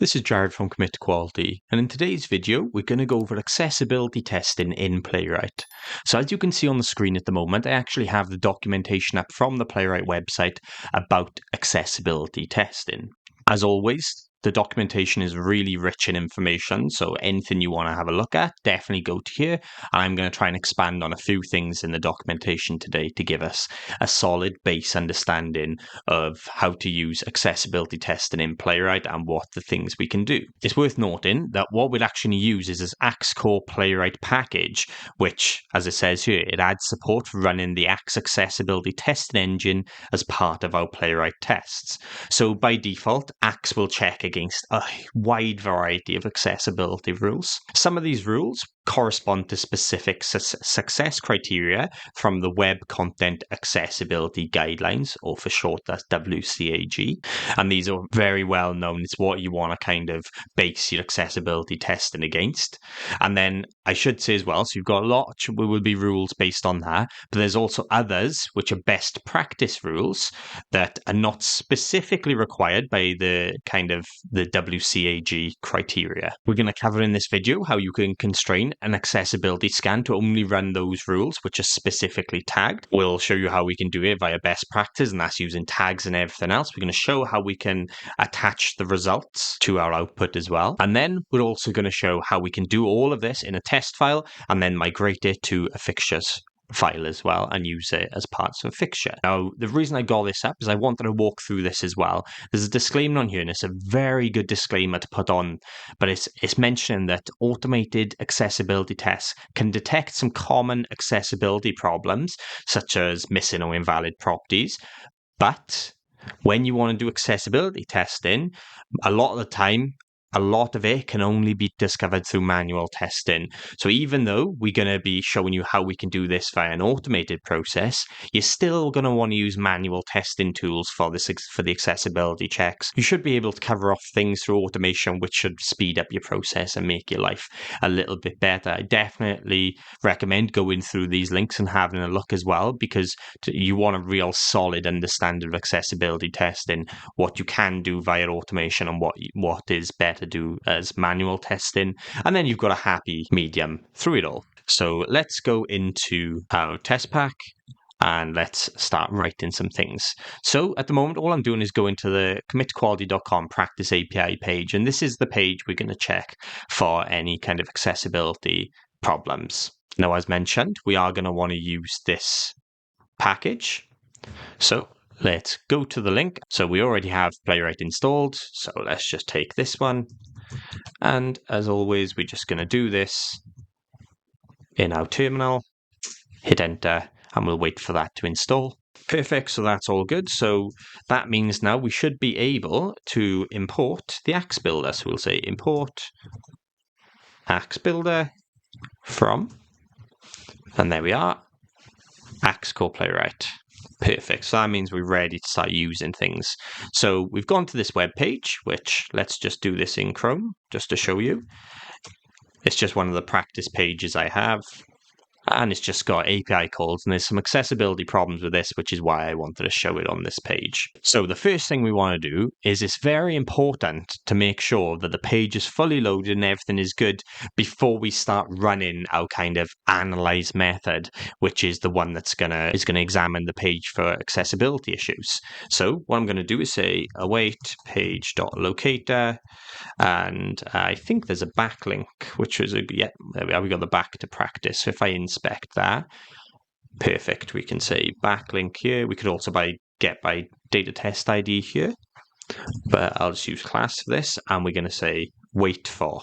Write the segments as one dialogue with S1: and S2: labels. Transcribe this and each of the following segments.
S1: This is Jared from Commit to Quality, and in today's video we're going to go over accessibility testing in Playwright. So as you can see on the screen at the moment, I actually have the documentation up from the Playwright website about accessibility testing. As always, the documentation is really rich in information, so anything you want to have a look at, definitely go to here. And I'm going to try and expand on a few things in the documentation today to give us a solid base understanding of how to use accessibility testing in Playwright and what the things we can do. It's worth noting that what we'll actually use is this Axe Core Playwright package, which, as it says here, it adds support for running the Axe accessibility testing engine as part of our Playwright tests. So by default, Axe will check against a wide variety of accessibility rules. Some of these rules correspond to specific success criteria from the Web Content Accessibility Guidelines, or for short, that's WCAG. And these are very well known. It's what you want to kind of base your accessibility testing against. And then I should say as well, so you've got a lot, will be rules based on that, but there's also others which are best practice rules that are not specifically required by the kind of the WCAG criteria. We're going to cover in this video how you can constrain an accessibility scan to only run those rules which are specifically tagged. We'll show you how we can do it via best practice, and that's using tags and everything else. We're going to show how we can attach the results to our output as well. And then we're also going to show how we can do all of this in a test file and then migrate it to a fixtures file as well and use it as parts of a fixture. Now, the reason I got this up is I wanted to walk through this as well. There's a disclaimer on here, and it's a very good disclaimer to put on, but it's mentioning that automated accessibility tests can detect some common accessibility problems, such as missing or invalid properties, but when you want to do accessibility testing, a lot of the time, a lot of it can only be discovered through manual testing. So even though we're going to be showing you how we can do this via an automated process, you're still going to want to use manual testing tools for the accessibility checks. You should be able to cover off things through automation, which should speed up your process and make your life a little bit better. I definitely recommend going through these links and having a look as well, because you want a real solid understanding of accessibility testing, what you can do via automation and what is better to do as manual testing, and then you've got a happy medium through it all. So let's go into our test pack and let's start writing some things. So at the moment, all I'm doing is going to the commitquality.com practice API page, and this is the page we're going to check for any kind of accessibility problems. Now, as mentioned, we are going to want to use this package. So let's go to the link. So we already have Playwright installed, so let's just take this one. And as always, we're just going to do this in our terminal, hit enter, and we'll wait for that to install. Perfect, so that's all good. So that means now we should be able to import the Axe Builder. So we'll say import Axe Builder from, and there we are, Axe Core Playwright. Perfect. So that means we're ready to start using things. So we've gone to this web page, which let's just do this in Chrome just to show you. It's just one of the practice pages I have, and it's just got API calls, and there's some accessibility problems with this, which is why I wanted to show it on this page. So the first thing we want to do is it's very important to make sure that the page is fully loaded and everything is good before we start running our kind of analyze method, which is the one that's gonna examine the page for accessibility issues. So what I'm going to do is say await page.locator, and I think there's a backlink, which is there we are. We got the back to practice. So if I inspect that, perfect. We can say backlink here. We could also get by data test ID here, but I'll just use class for this, and we're going to say wait for.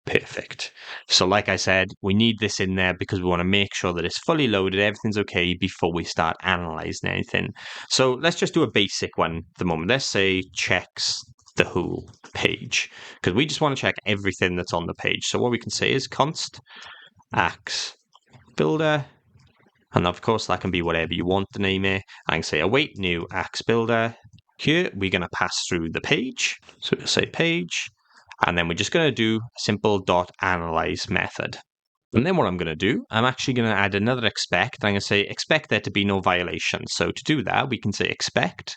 S1: Perfect. So like I said, we need this in there because we want to make sure that it's fully loaded, everything's okay before we start analyzing anything. So let's just do a basic one at the moment. Let's say checks the whole page, because we just want to check everything that's on the page. So what we can say is const Axe Builder, and of course that can be whatever you want to name it. I can say await new Axe Builder. Here we're going to pass through the page, so we'll say page, and then we're just going to do a simple .analyze method. And then what I'm going to do, I'm actually going to add another expect. I'm going to say expect there to be no violations. So to do that, we can say expect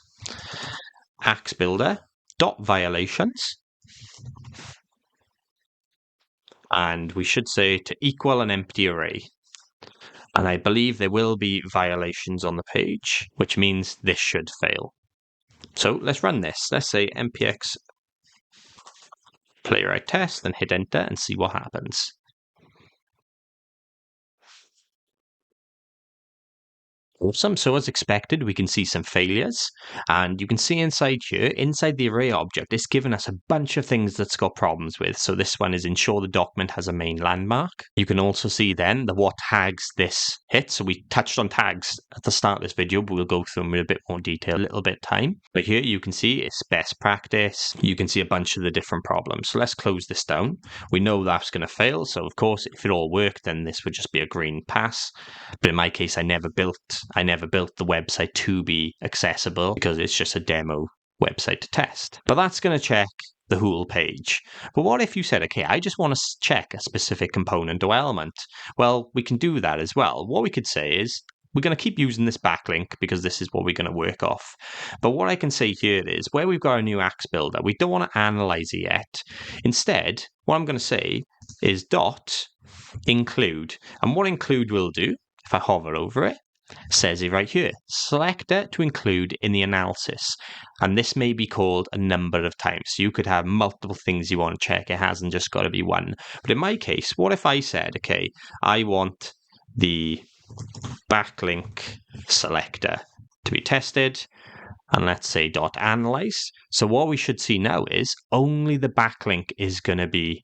S1: Axe Builder, dot violations, and we should say to equal an empty array. And I believe there will be violations on the page, which means this should fail. So let's run this. Let's say npx playwright test and hit enter and see what happens. Awesome. So as expected, we can see some failures, and you can see inside here, inside the array object, it's given us a bunch of things that's got problems with. So this one is ensure the document has a main landmark. You can also see then the what tags this hits. So we touched on tags at the start of this video, but we'll go through them in a bit more detail, a little bit time. But here you can see it's best practice. You can see a bunch of the different problems. So let's close this down. We know that's going to fail. So of course, if it all worked, then this would just be a green pass. But in my case, I never built the website to be accessible because it's just a demo website to test. But that's going to check the whole page. But what if you said, okay, I just want to check a specific component or element? Well, we can do that as well. What we could say is, we're going to keep using this backlink because this is what we're going to work off. But what I can say here is, where we've got a new axe builder, we don't want to analyze it yet. Instead, what I'm going to say is dot include. And what include will do, if I hover over it, says it right here, selector to include in the analysis. And this may be called a number of times. So you could have multiple things you want to check. It hasn't just got to be one. But in my case, what if I said, okay, I want the backlink selector to be tested, and let's say dot analyze. So what we should see now is only the backlink is going to be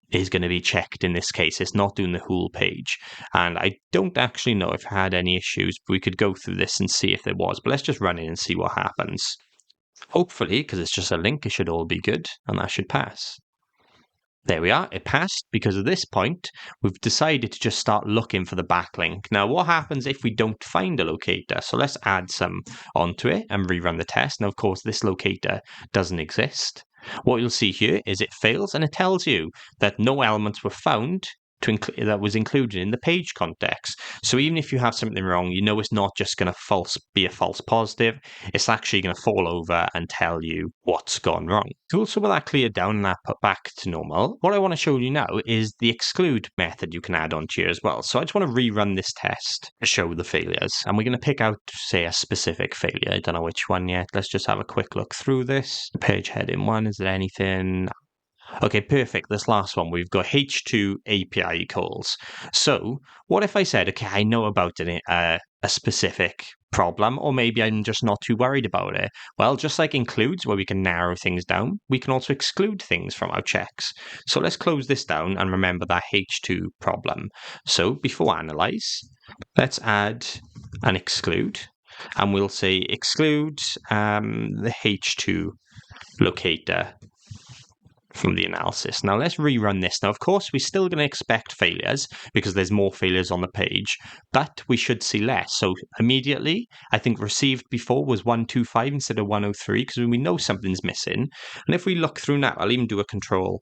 S1: checked in this case. It's not doing the whole page. And I don't actually know if I had any issues, but we could go through this and see if there was. But let's just run it and see what happens. Hopefully, because it's just a link, it should all be good, and that should pass. There we are, it passed. Because at this point, we've decided to just start looking for the backlink. Now, what happens if we don't find a locator? So let's add some onto it and rerun the test. Now, of course, this locator doesn't exist. What you'll see here is it fails, and it tells you that no elements were found that was included in the page context. So even if you have something wrong, you know it's not just going to be a false positive. It's actually going to fall over and tell you what's gone wrong. Cool. So with that cleared down and that put back to normal, what I want to show you now is the exclude method you can add onto here as well. So I just want to rerun this test to show the failures, and we're going to pick out, say, a specific failure. I don't know which one yet. Let's just have a quick look through this. Page heading 1, is there anything? Okay, perfect. This last one, we've got H2 API calls. So what if I said, okay, I know about a specific problem, or maybe I'm just not too worried about it? Well, just like includes, where we can narrow things down, we can also exclude things from our checks. So let's close this down and remember that H2 problem. So before analyze, let's add an exclude, and we'll say exclude the H2 locator from the analysis. Now let's rerun this. Now, of course, we're still going to expect failures because there's more failures on the page, but we should see less. So immediately, I think received before was 125 instead of 103 because we know something's missing. And if we look through now, I'll even do a control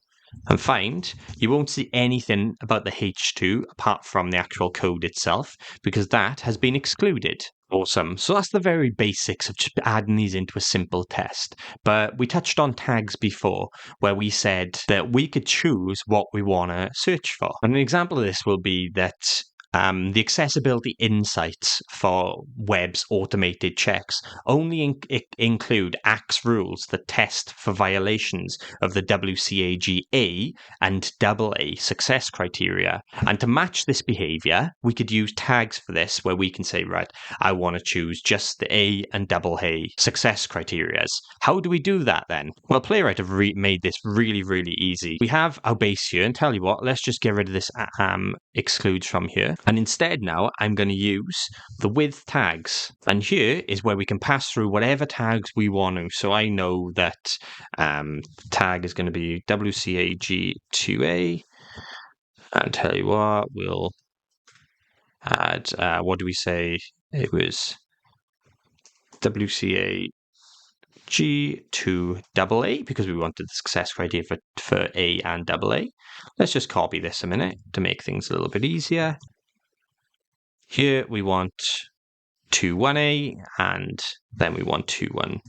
S1: and find, you won't see anything about the H2 apart from the actual code itself because that has been excluded. Awesome. So that's the very basics of just adding these into a simple test. But we touched on tags before, where we said that we could choose what we want to search for. And an example of this will be that the accessibility insights for web's automated checks only include Axe rules that test for violations of the WCAG-A and AA success criteria. And to match this behavior, we could use tags for this, where we can say, right, I want to choose just the A and AA success criteria. How do we do that then? Well, Playwright have made this really, really easy. We have our base here, and tell you what, let's just get rid of this excludes from here. And instead now, I'm going to use the with tags. And here is where we can pass through whatever tags we want to. So I know that tag is going to be WCAG2A. And tell you what, we'll add, what do we say? It was WCAG2AA because we wanted the success criteria for A and AA. Let's just copy this a minute to make things a little bit easier. Here we want 21A, and then we want 21AA.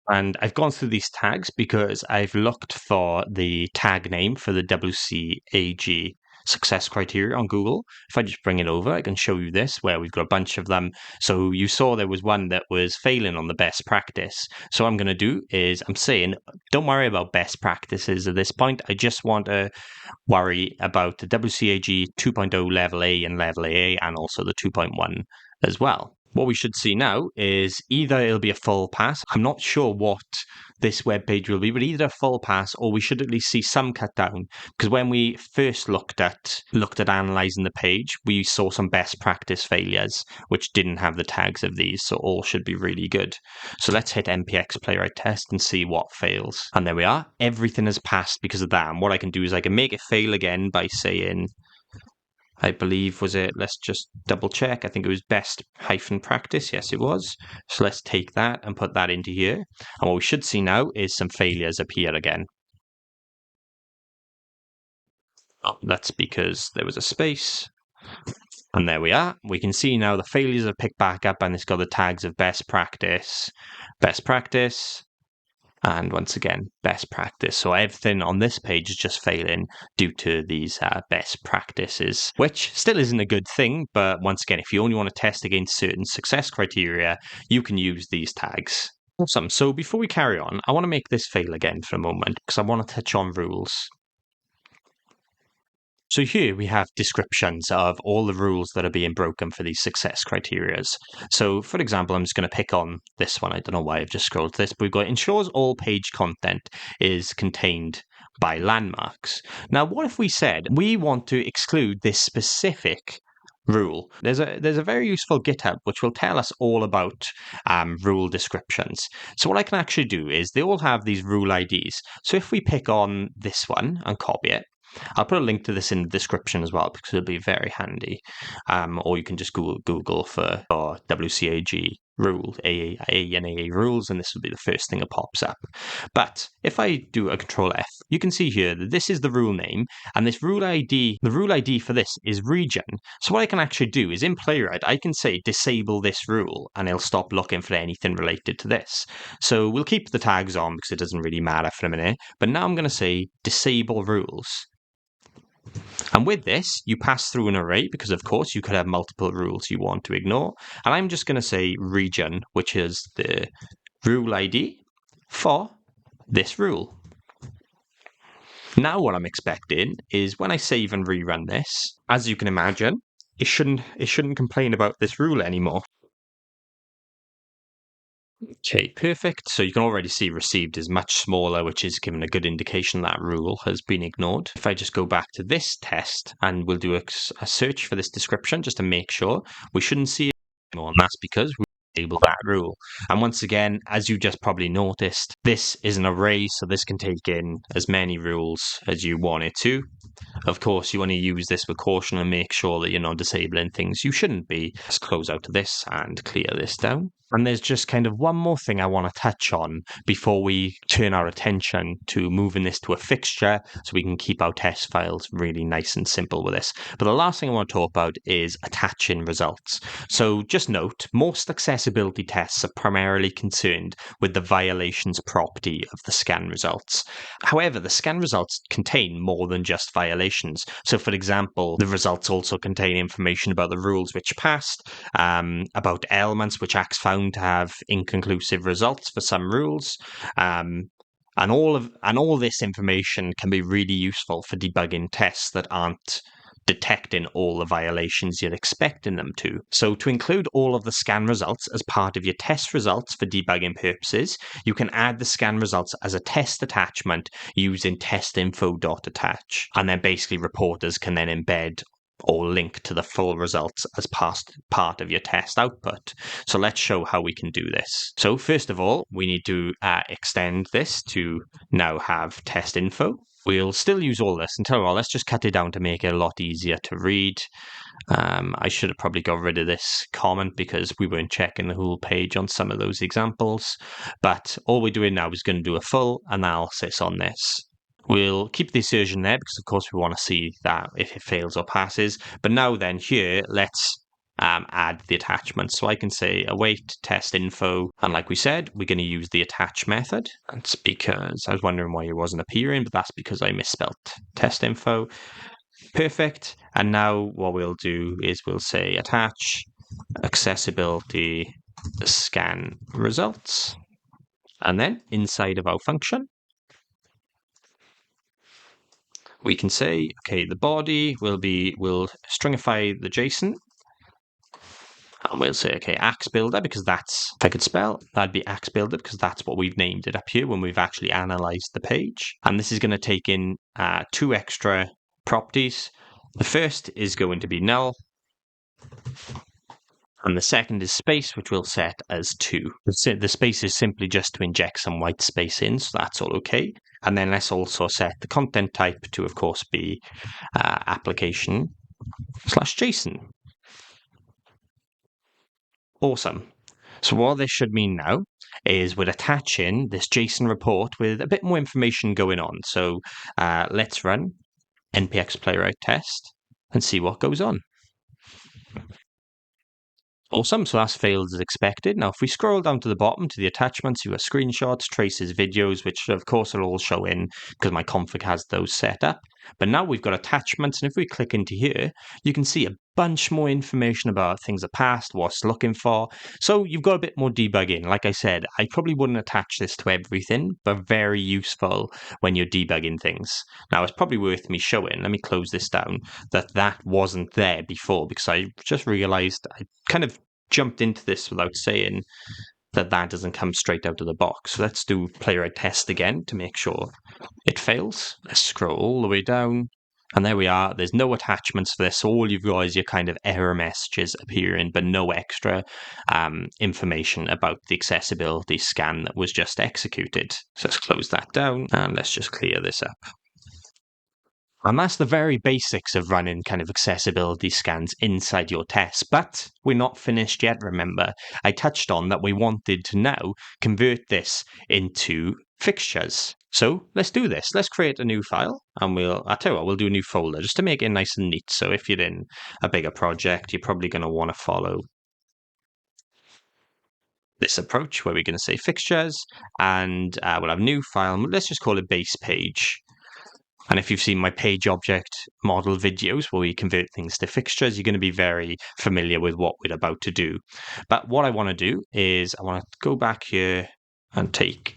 S1: And I've gone through these tags because I've looked for the tag name for the WCAG success criteria on Google. If I just bring it over, I can show you this where we've got a bunch of them. So you saw there was one that was failing on the best practice. So what I'm going to do is I'm saying, don't worry about best practices at this point. I just want to worry about the WCAG 2.0 level A and level AA and also the 2.1 as well. What we should see now is either it'll be a full pass. I'm not sure what this web page will be, but either a full pass or we should at least see some cut down. Because when we first looked at analyzing the page, we saw some best practice failures which didn't have the tags of these, so all should be really good. So let's hit NPX Playwright test and see what fails. And there we are. Everything has passed because of that. And what I can do is I can make it fail again by saying, I believe, was it, let's just double check. I think it was best hyphen practice. Yes, it was. So let's take that and put that into here. And what we should see now is some failures appear again. Oh, that's because there was a space. And there we are. We can see now the failures have picked back up and it's got the tags of best practice, and once again, best practice. So everything on this page is just failing due to these best practices, which still isn't a good thing. But once again, if you only want to test against certain success criteria, you can use these tags. Awesome. So before we carry on, I want to make this fail again for a moment because I want to touch on rules. So here we have descriptions of all the rules that are being broken for these success criterias. So for example, I'm just going to pick on this one. I don't know why I've just scrolled this, but we've got ensures all page content is contained by landmarks. Now, what if we said we want to exclude this specific rule? There's a very useful GitHub which will tell us all about rule descriptions. So what I can actually do is they all have these rule IDs. So if we pick on this one and copy it, I'll put a link to this in the description as well because it'll be very handy. Or you can just Google for WCAG rule, AA and AA rules, and this will be the first thing that pops up. But if I do a Control F, you can see here that this is the rule name, and this rule ID, the rule ID for this is region. So what I can actually do is in Playwright, I can say disable this rule, and it'll stop looking for anything related to this. So we'll keep the tags on because it doesn't really matter for a minute. But now I'm going to say disable rules. And with this, you pass through an array because, of course, you could have multiple rules you want to ignore. And I'm just going to say region, which is the rule ID for this rule. Now what I'm expecting is when I save and rerun this, as you can imagine, it shouldn't complain about this rule anymore. Okay, perfect. So you can already see received is much smaller, which is giving a good indication that rule has been ignored. If I just go back to this test and we'll do a search for this description just to make sure, we shouldn't see it anymore. And that's because we disabled that rule. And once again, as you just probably noticed, this is an array, so this can take in as many rules as you want it to. Of course, you want to use this with caution and make sure that you're not disabling things you shouldn't be. Let's close out this and clear this down. And there's just kind of one more thing I want to touch on before we turn our attention to moving this to a fixture so we can keep our test files really nice and simple with this. But the last thing I want to talk about is attaching results. So just note, most accessibility tests are primarily concerned with the violations property of the scan results. However, the scan results contain more than just violations. So for example, the results also contain information about the rules which passed, about elements which acts found to have inconclusive results for some rules, and all this information can be really useful for debugging tests that aren't detecting all the violations you're expecting them to. So to include all of the scan results as part of your test results for debugging purposes, you can add the scan results as a test attachment using testinfo.attach, and then basically reporters can then embed or link to the full results as part of your test output. So let's show how we can do this. So first of all, we need to extend this to now have test info. We'll still use all this until, well, let's just cut it down to make it a lot easier to read. I should have probably got rid of this comment because we weren't checking the whole page on some of those examples. But all we're doing now is going to do a full analysis on this. We'll keep the assertion there because, of course, we want to see that if it fails or passes. But now then, here, let's add the attachment. So I can say await test info, and like we said, we're going to use the attach method. That's because I was wondering why it wasn't appearing, but that's because I misspelled test info. Perfect. And now what we'll do is we'll say attach accessibility scan results. And then inside of our function, we can say, okay, the body will stringify the JSON. And we'll say, okay, axe builder, because that's, if I could spell, that'd be axe builder, because that's what we've named it up here when we've actually analyzed the page. And this is going to take in 2 extra properties. The first is going to be null, and the second is space, which we'll set as 2. The space is simply just to inject some white space in, so that's all okay. And then let's also set the content type to, of course, be application/JSON. Awesome. So what this should mean now is we're attaching this JSON report with a bit more information going on. So let's run npx playwright test and see what goes on. Awesome, so that's failed as expected. Now, if we scroll down to the bottom to the attachments, you have screenshots, traces, videos, which of course will all show in because my config has those set up. But now we've got attachments, and if we click into here, you can see a bunch more information about things that passed, what's looking for. So you've got a bit more debugging. Like I said, I probably wouldn't attach this to everything, but very useful when you're debugging things. Now, it's probably worth me showing, let me close this down, that wasn't there before, because I just realized I kind of jumped into this without saying that doesn't come straight out of the box. So let's do playwright test again to make sure it fails. Let's scroll all the way down. And there we are. There's no attachments for this. So all you've got is your kind of error messages appearing, but no extra information about the accessibility scan that was just executed. So let's close that down and let's just clear this up. And that's the very basics of running kind of accessibility scans inside your tests. But we're not finished yet, remember. I touched on that we wanted to now convert this into fixtures. So let's do this. Let's create a new file, and I'll tell you what, we'll do a new folder just to make it nice and neat. So if you're in a bigger project, you're probably going to want to follow this approach where we're going to say fixtures, and we'll have a new file. Let's just call it base page. And if you've seen my page object model videos where we convert things to fixtures, you're going to be very familiar with what we're about to do. But what I want to do is I want to go back here and take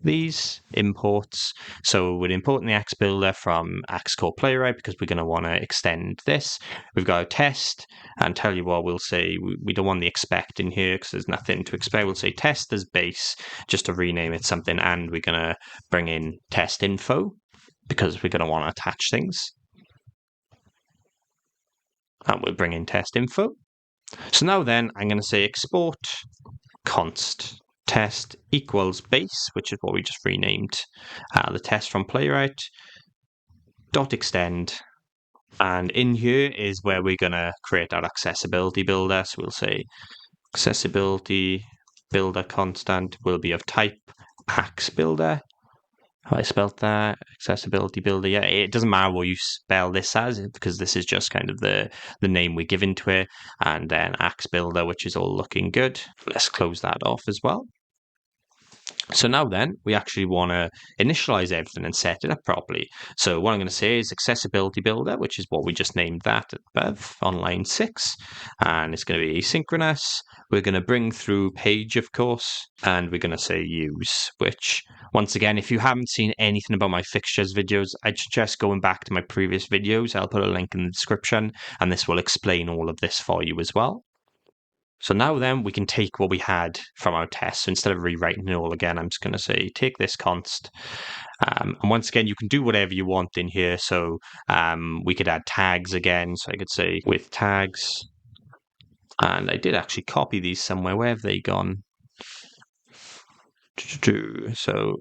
S1: these imports. So we're importing the axe builder from axe core playwright because we're going to want to extend this. We've got a test, and tell you what, we'll say we don't want the expect in here because there's nothing to expect. We'll say test as base just to rename it something, and we're going to bring in test info because we're going to want to attach things. And we'll bring in test info. So now then, I'm going to say export const test equals base, which is what we just renamed the test from playwright, dot extend. And in here is where we're going to create our accessibility builder. So we'll say accessibility builder constant will be of type axe builder. How I spelled that, accessibility builder. Yeah, it doesn't matter what you spell this as because this is just kind of the name we give into it. And then axe builder, which is all looking good. Let's close that off as well. So now then, we actually want to initialize everything and set it up properly. So what I'm going to say is accessibility builder, which is what we just named that above on line 6. And it's going to be asynchronous. We're going to bring through page, of course, and we're going to say use, which once again, if you haven't seen anything about my fixtures videos, I'd suggest going back to my previous videos. I'll put a link in the description, and this will explain all of this for you as well. So now then, we can take what we had from our test. So instead of rewriting it all again, I'm just going to say, take this const. And once again, you can do whatever you want in here. So we could add tags again. So I could say with tags. And I did actually copy these somewhere. Where have they gone? So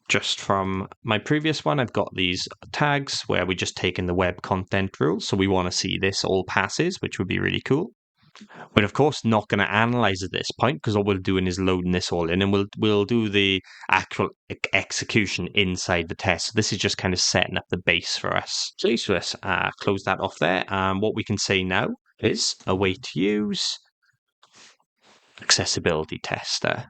S1: just from my previous one, I've got these tags where we're just taking the web content rule. So we want to see this all passes, which would be really cool. We're of course not going to analyze at this point because all we're doing is loading this all in, and we'll do the actual execution inside the test. So this is just kind of setting up the base for us. So let's close that off there. What we can say now is await use accessibility tester.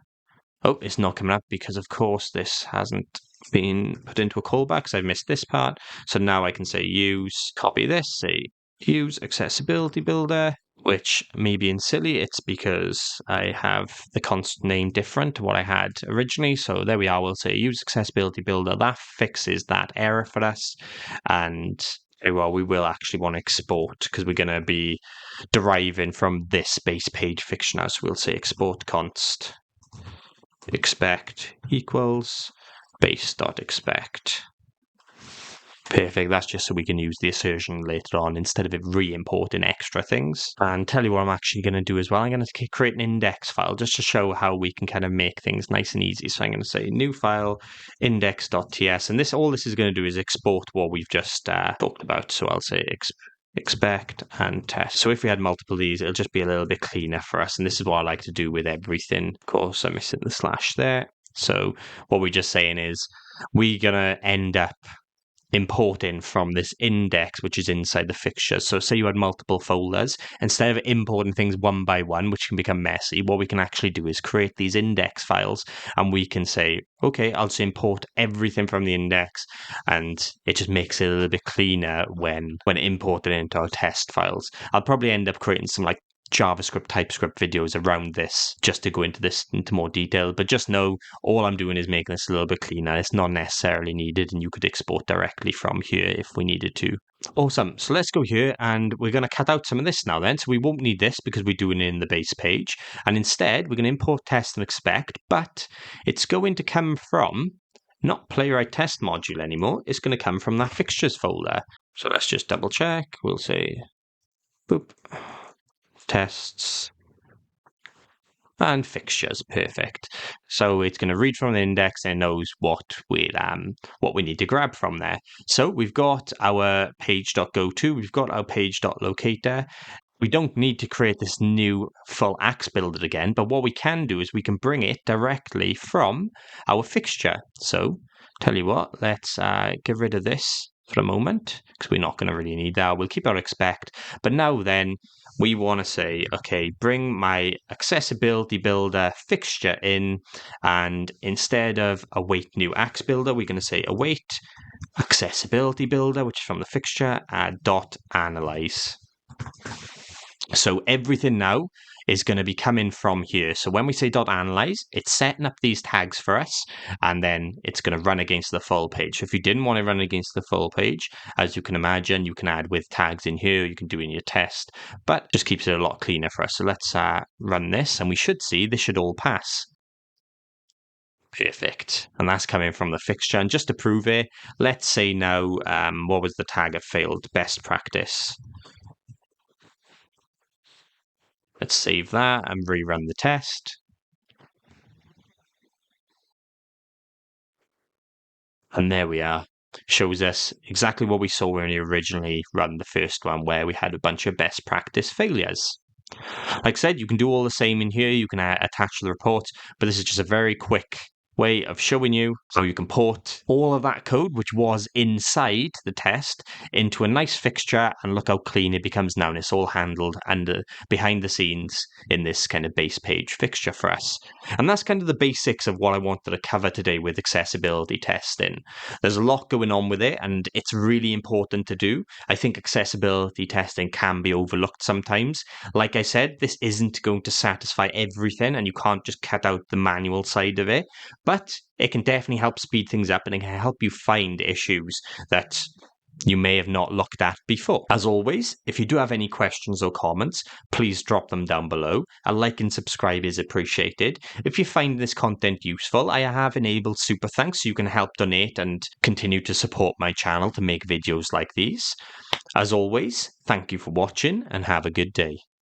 S1: Oh, it's not coming up because, of course, this hasn't been put into a callback because I've missed this part. So now I can say use, copy this, say use accessibility builder, which may be silly. It's because I have the constant name different to what I had originally. So there we are. We'll say use accessibility builder. That fixes that error for us. And well, we will actually want to export because we're going to be deriving from this base page fixture now. So we'll say export const expect equals base.expect. Perfect. That's just so we can use the assertion later on instead of it re-importing extra things. And tell you what I'm actually going to do as well. I'm going to create an index file just to show how we can kind of make things nice and easy. So I'm going to say new file index.ts, and all this is going to do is export what we've just talked about. So I'll say expect and test. So if we had multiple of these, it'll just be a little bit cleaner for us. And this is what I like to do with everything. Of course, I'm missing the slash there. So what we're just saying is we're going to end up importing from this index, which is inside the fixtures. So say you had multiple folders, instead of importing things one by one, which can become messy, what we can actually do is create these index files, and we can say, okay, I'll just import everything from the index, and it just makes it a little bit cleaner when imported into our test files. I'll probably end up creating some like JavaScript, TypeScript videos around this just to go into more detail, but just know all I'm doing is making this a little bit cleaner. It's not necessarily needed, and you could export directly from here if we needed to. Awesome. So let's go here, and we're going to cut out some of this now then. So we won't need this because we're doing it in the base page, and instead we're going to import test and expect, but it's going to come from not Playwright test module anymore. It's going to come from that fixtures folder. So let's just double check. We'll say boop. Tests and fixtures. Perfect. So it's going to read from the index and knows what we need to grab from there. So we've got our page.goto, we've got our page.locator. We don't need to create this new full axe builder again, but what we can do is we can bring it directly from our fixture. So tell you what, let's get rid of this for a moment because we're not going to really need that. We'll keep our expect, but now then we want to say, okay, bring my accessibility builder fixture in, and instead of await new axe builder, we're going to say await accessibility builder, which is from the fixture, dot analyze. So everything now is going to be coming from here. So when we say .analyze, it's setting up these tags for us, and then it's going to run against the full page. So if you didn't want to run against the full page, as you can imagine, you can add with tags in here, you can do in your test, but just keeps it a lot cleaner for us. So let's run this, and we should see this should all pass. Perfect. And that's coming from the fixture. And just to prove it, let's say now, what was the tag of failed? Best practice. Let's save that and rerun the test. And there we are. Shows us exactly what we saw when we originally run the first one, where we had a bunch of best practice failures. Like I said, you can do all the same in here. You can attach the reports, but this is just a very quick way of showing you how you can port all of that code, which was inside the test, into a nice fixture, and look how clean it becomes now. And it's all handled under behind the scenes in this kind of base page fixture for us. And that's kind of the basics of what I wanted to cover today with accessibility testing. There's a lot going on with it, and it's really important to do. I think accessibility testing can be overlooked sometimes. Like I said, this isn't going to satisfy everything, and you can't just cut out the manual side of it, but it can definitely help speed things up, and it can help you find issues that you may have not looked at before. As always, if you do have any questions or comments, please drop them down below. A like and subscribe is appreciated. If you find this content useful, I have enabled super thanks so you can help donate and continue to support my channel to make videos like these. As always, thank you for watching and have a good day.